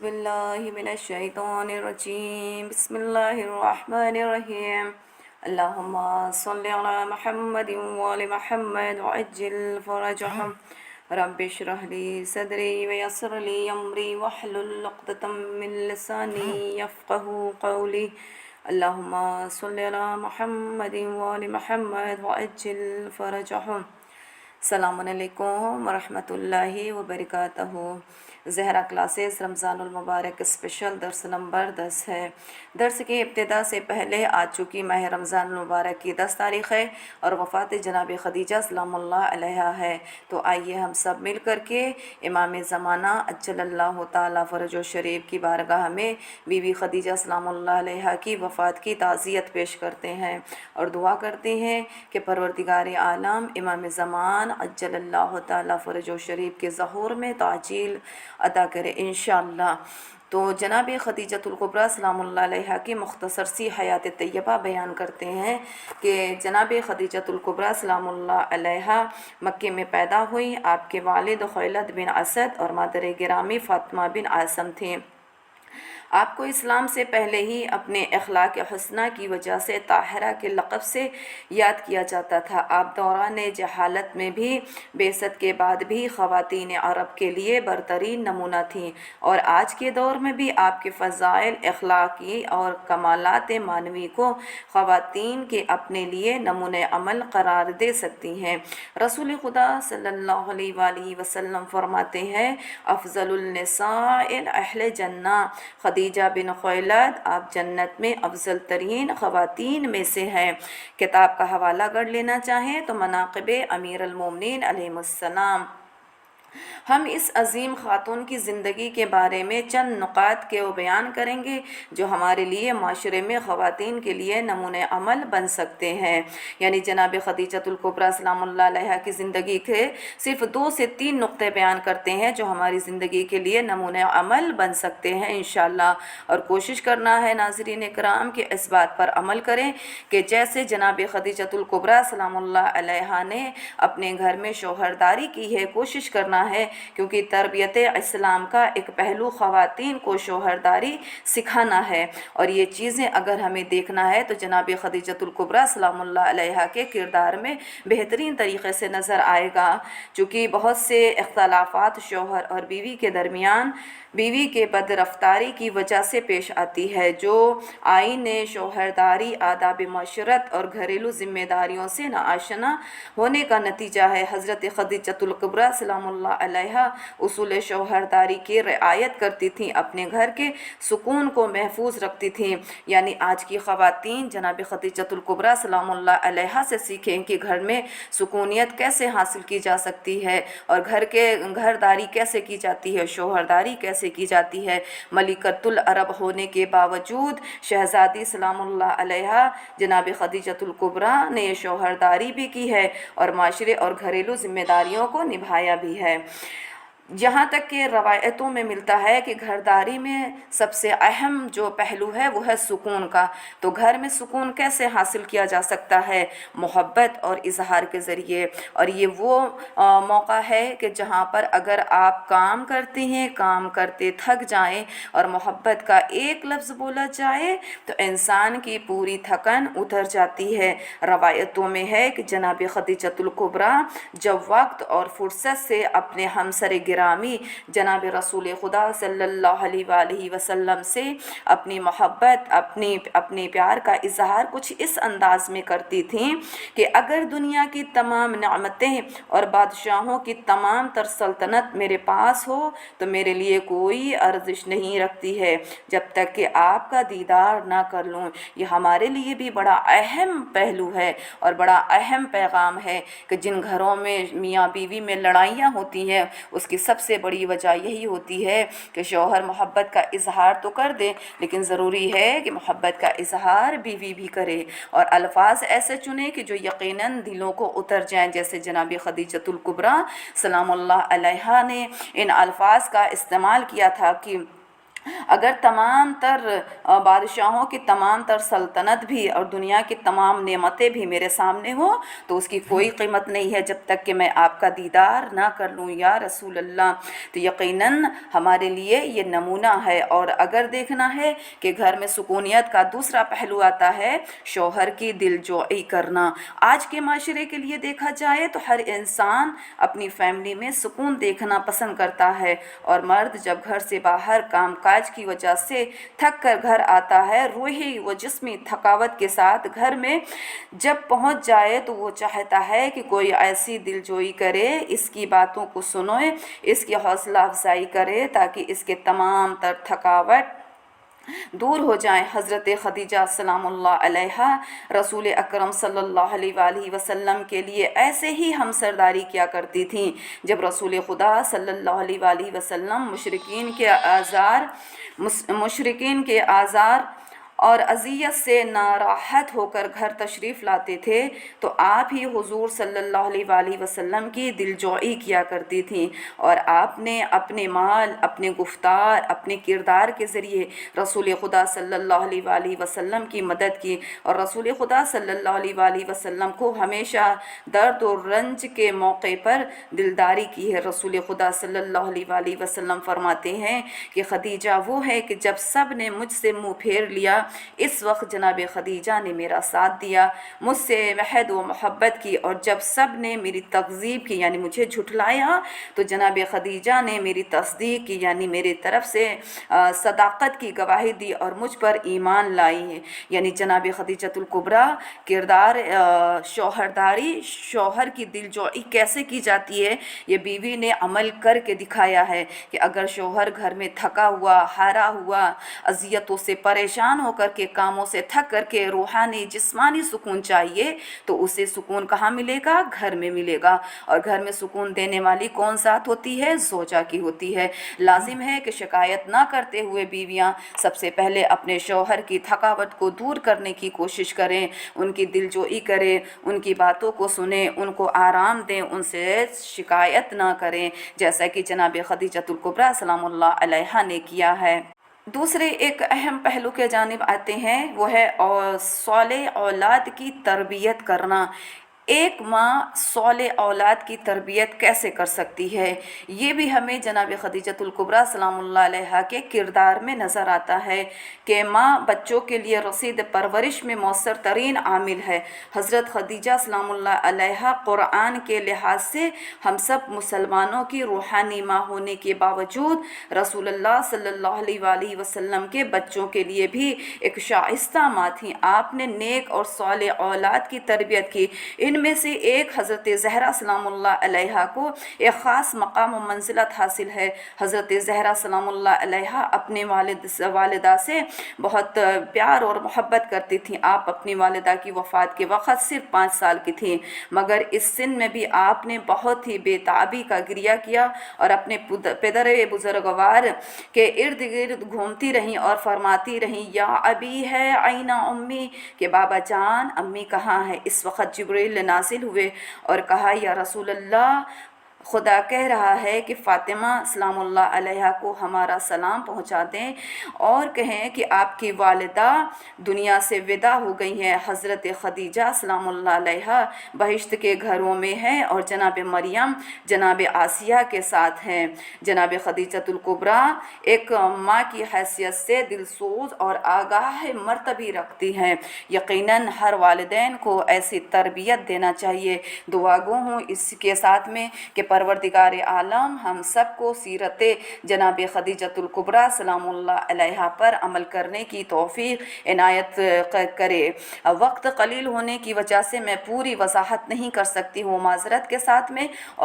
باللہ من الشیطان الرجیم بسم اللہ الرحمن الرحیم اللہم صلی علی محمد وعلی محمد وعجل فرجہم رب اشرح لی صدری ویسر لی امری واحلل عقدۃ من لسانی یفقہوا قولی اللہم صلی علی محمد وعلی محمد وعجل فرجہم۔ السلام علیکم ورحمۃ اللہ وبرکاتہ۔ زہرا کلاسز رمضان المبارک اسپیشل درس نمبر 10 ہے۔ درس کی ابتدا سے پہلے آج چکی ماہ رمضان المبارک کی 10 تاریخ ہے اور وفات جناب خدیجہ سلام اللہ علیہا ہے، تو آئیے ہم سب مل کر کے امام زمانہ اجل اللہ تعالیٰ فرج و شریف کی بارگاہ میں بی بی خدیجہ سلام اللہ علیہا کی وفات کی تعزیت پیش کرتے ہیں اور دعا کرتے ہیں کہ پروردگار عالم امام زمان عجل اللہ تعالیٰ فرج و شریف کے ظہور میں تعجیل عطا کرے انشاءاللہ۔ تو جناب خدیجۃ الکبریٰ سلام اللہ علیہا کی مختصر سی حیات طیبہ بیان کرتے ہیں کہ جناب خدیجۃ الکبریٰ سلام اللہ علیہا مکے میں پیدا ہوئی۔ آپ کے والد خیلد بن اسد اور مادر گرامی فاطمہ بن عاصم تھیں۔ آپ کو اسلام سے پہلے ہی اپنے اخلاق حسنہ کی وجہ سے طاہرہ کے لقب سے یاد کیا جاتا تھا۔ آپ دوران جہالت میں بھی بعثت کے بعد بھی خواتین عرب کے لیے برترین نمونہ تھیں، اور آج کے دور میں بھی آپ کے فضائل اخلاقی اور کمالات معنوی کو خواتین کے اپنے لیے نمونہ عمل قرار دے سکتی ہیں۔ رسول خدا صلی اللہ علیہ وآلہ وسلم فرماتے ہیں، افضل النساء اہل جنہ، خدیجہ بن خویلد آپ جنت میں افضل ترین خواتین میں سے ہیں۔ کتاب کا حوالہ اگر لینا چاہیں تو مناقب امیر المومنین علیہ السلام۔ ہم اس عظیم خاتون کی زندگی کے بارے میں چند نکات کے بیان کریں گے جو ہمارے لیے معاشرے میں خواتین کے لیے نمونہ عمل بن سکتے ہیں۔ یعنی جناب خدیجۃ الکبریٰ سلام اللہ علیہا کی زندگی کے صرف 2 سے 3 نقطے بیان کرتے ہیں جو ہماری زندگی کے لیے نمونہ عمل بن سکتے ہیں انشاءاللہ، اور کوشش کرنا ہے ناظرین کرام کہ اس بات پر عمل کریں کہ جیسے جناب خدیجۃ الکبریٰ سلام اللہ علیہا نے اپنے گھر میں شوہرداری کی ہے، کوشش کرنا ہے، کیونکہ تربیت اسلام کا ایک پہلو خواتین کو شوہرداری سکھانا ہے، اور یہ چیزیں اگر ہمیں دیکھنا ہے تو جناب خدیجۃ الکبریٰ سلام اللہ علیہا کے کردار میں بہترین طریقے سے نظر آئے گا۔ چونکہ بہت سے اختلافات شوہر اور بیوی کے درمیان بیوی کے بد رفتاری کی وجہ سے پیش آتی ہے، جو آئین شوہرداری، آداب معاشرت اور گھریلو ذمہ داریوں سے ناآشنا ہونے کا نتیجہ ہے۔ حضرت خدیجۃ الکبریٰ سلام اللہ علیہا اصول شوہرداری کی رعایت کرتی تھیں، اپنے گھر کے سکون کو محفوظ رکھتی تھیں۔ یعنی آج کی خواتین جناب خدیجۃ الکبریٰ سلام اللہ علیہا سے سیکھیں کہ گھر میں سکونیت کیسے حاصل کی جا سکتی ہے، اور گھرداری کیسے کی جاتی ہے، شوہرداری کیسے کی جاتی ہے۔ ملکۃ العرب ہونے کے باوجود شہزادی سلام اللہ علیہا جناب خدیجۃ الکبریٰ نے شوہرداری بھی کی ہے اور معاشرے اور گھریلو ذمہ داریوں کو نبھایا بھی ہے۔ جہاں تک کہ روایتوں میں ملتا ہے کہ گھرداری میں سب سے اہم جو پہلو ہے وہ ہے سکون کا، تو گھر میں سکون کیسے حاصل کیا جا سکتا ہے؟ محبت اور اظہار کے ذریعے، اور یہ وہ موقع ہے کہ جہاں پر اگر آپ کام کرتے ہیں، کام کرتے تھک جائیں اور محبت کا ایک لفظ بولا جائے تو انسان کی پوری تھکن اتر جاتی ہے۔ روایتوں میں ہے کہ جناب خدیجۃ الکبریٰ جب وقت اور فرصت سے اپنے ہمسر گرامی جناب رسول خدا صلی اللہ علیہ وآلہ وسلم سے اپنی محبت، اپنے پیار کا اظہار کچھ اس انداز میں کرتی تھیں کہ اگر دنیا کی تمام نعمتیں اور بادشاہوں کی تمام تر سلطنت میرے پاس ہو تو میرے لیے کوئی ارزش نہیں رکھتی ہے جب تک کہ آپ کا دیدار نہ کر لوں۔ یہ ہمارے لیے بھی بڑا اہم پہلو ہے اور بڑا اہم پیغام ہے کہ جن گھروں میں میاں بیوی میں لڑائیاں ہوتی ہیں اس کی سب سے بڑی وجہ یہی ہوتی ہے کہ شوہر محبت کا اظہار تو کر دے، لیکن ضروری ہے کہ محبت کا اظہار بیوی بھی کرے اور الفاظ ایسے چنے کہ جو یقیناً دلوں کو اتر جائیں، جیسے جناب خدیجۃ الکبریٰ سلام اللہ علیہا نے ان الفاظ کا استعمال کیا تھا کہ اگر تمام تر بادشاہوں کی تمام تر سلطنت بھی اور دنیا کی تمام نعمتیں بھی میرے سامنے ہوں تو اس کی کوئی قیمت نہیں ہے جب تک کہ میں آپ کا دیدار نہ کر لوں یا رسول اللہ۔ تو یقیناً ہمارے لیے یہ نمونہ ہے۔ اور اگر دیکھنا ہے کہ گھر میں سکونیت کا دوسرا پہلو آتا ہے شوہر کی دل جوئی کرنا۔ آج کے معاشرے کے لیے دیکھا جائے تو ہر انسان اپنی فیملی میں سکون دیکھنا پسند کرتا ہے، اور مرد جب گھر سے باہر کام کاج کی وجہ سے تھک کر گھر آتا ہے، روحی و جسمی تھکاوٹ کے ساتھ گھر میں جب پہنچ جائے تو وہ چاہتا ہے کہ کوئی ایسی دل جوئی کرے، اس کی باتوں کو سنوے، اس کی حوصلہ افزائی کرے تاکہ اس کے تمام تر تھکاوٹ دور ہو جائیں۔ حضرت خدیجہ سلام اللہ علیہا رسول اکرم صلی اللہ علیہ وآلہ وسلم کے لیے ایسے ہی ہمسرداری کیا کرتی تھیں۔ جب رسول خدا صلی اللہ علیہ وآلہ وسلم مشرکین کے آزار اور اذیت سے ناراحت ہو کر گھر تشریف لاتے تھے تو آپ ہی حضور صلی اللہ علیہ وآلہ وسلم کی دلجوئی کیا کرتی تھیں، اور آپ نے اپنے مال، اپنے گفتار، اپنے کردار کے ذریعے رسول خدا صلی اللہ علیہ وآلہ وسلم کی مدد کی، اور رسول خدا صلی اللہ علیہ وآلہ وسلم کو ہمیشہ درد و رنج کے موقع پر دلداری کی ہے۔ رسول خدا صلی اللہ علیہ وآلہ وسلم فرماتے ہیں کہ خدیجہ وہ ہے کہ جب سب نے مجھ سے منہ پھیر لیا اس وقت جناب خدیجہ نے میرا ساتھ دیا، مجھ سے وحد و محبت کی، اور جب سب نے میری تکذیب کی یعنی مجھے جھٹلایا تو جناب خدیجہ نے میری تصدیق کی یعنی میری طرف سے صداقت کی گواہی دی اور مجھ پر ایمان لائی ہے۔ یعنی جناب خدیجۃ الکبریٰ کردار شوہرداری، شوہر کی دلجوئی کیسے کی جاتی ہے یہ بیوی نے عمل کر کے دکھایا ہے کہ اگر شوہر گھر میں تھکا ہوا، ہارا ہوا، اذیتوں سے پریشان ہو کر کے، کاموں سے تھک کر کے روحانی جسمانی سکون چاہیے تو اسے سکون کہاں ملے گا؟ گھر میں ملے گا۔ اور گھر میں سکون دینے والی کون ذات ہوتی ہے؟ زوجہ کی ہوتی ہے۔ لازم ہے کہ شکایت نہ کرتے ہوئے بیویاں سب سے پہلے اپنے شوہر کی تھکاوٹ کو دور کرنے کی کوشش کریں، ان کی دلجوئی کریں، ان کی باتوں کو سنیں، ان کو آرام دیں، ان سے شکایت نہ کریں جیسا کہ جناب خدیجۃ الکبریٰ سلام اللہ علیہا نے کیا ہے۔ دوسرے ایک اہم پہلو کے جانب آتے ہیں، وہ ہے صالح اولاد کی تربیت کرنا۔ ایک ماں صالح اولاد کی تربیت کیسے کر سکتی ہے؟ یہ بھی ہمیں جناب خدیجۃ الکبریٰ سلام اللہ علیہا کے کردار میں نظر آتا ہے کہ ماں بچوں کے لیے رسید پرورش میں مؤثر ترین عامل ہے۔ حضرت خدیجہ سلام اللہ علیہا قرآن کے لحاظ سے ہم سب مسلمانوں کی روحانی ماں ہونے کے باوجود رسول اللہ صلی اللہ علیہ وآلہ وسلم کے بچوں کے لیے بھی ایک شائستہ ماں تھیں۔ آپ نے نیک اور صالح اولاد کی تربیت کی۔ ان میں سے ایک حضرت زہرا سلام اللہ علیہا کو ایک خاص مقام و منزلت حاصل ہے۔ حضرت زہرا سلام اللہ علیہا اپنے والدہ سے بہت پیار اور محبت کرتی تھیں۔ آپ اپنی والدہ کی وفات کے وقت صرف 5 سال کی تھیں، مگر اس سن میں بھی آپ نے بہت ہی بے تابی کا گریہ کیا اور اپنے پدر بزرگوار کے ارد گرد گھومتی رہیں اور فرماتی رہیں، یا ابی ہے عین امی، کہ بابا جان امی کہاں ہے؟ اس وقت جبریل نازل ہوئے اور کہا، یا رسول اللہ خدا کہہ رہا ہے کہ فاطمہ سلام اللہ علیہا کو ہمارا سلام پہنچا دیں اور کہیں کہ آپ کی والدہ دنیا سے ودا ہو گئی ہیں۔ حضرت خدیجہ سلام اللہ علیہا بہشت کے گھروں میں ہیں اور جناب مریم جناب آسیہ کے ساتھ ہیں۔ جناب خدیجۃ الکبریٰ ایک ماں کی حیثیت سے دلسوز اور آگاہ مرتبی رکھتی ہیں۔ یقیناً ہر والدین کو ایسی تربیت دینا چاہیے۔ دعا گو ہوں اس کے ساتھ میں کہ پروردگار عالم ہم سب کو سیرت جناب خدیجۃ الکبریٰ سلام اللہ علیہا پر عمل کرنے کی توفیق عنایت کرے۔ وقت قلیل ہونے کی وجہ سے میں پوری وضاحت نہیں کر سکتی ہوں، معذرت کے ساتھ میں۔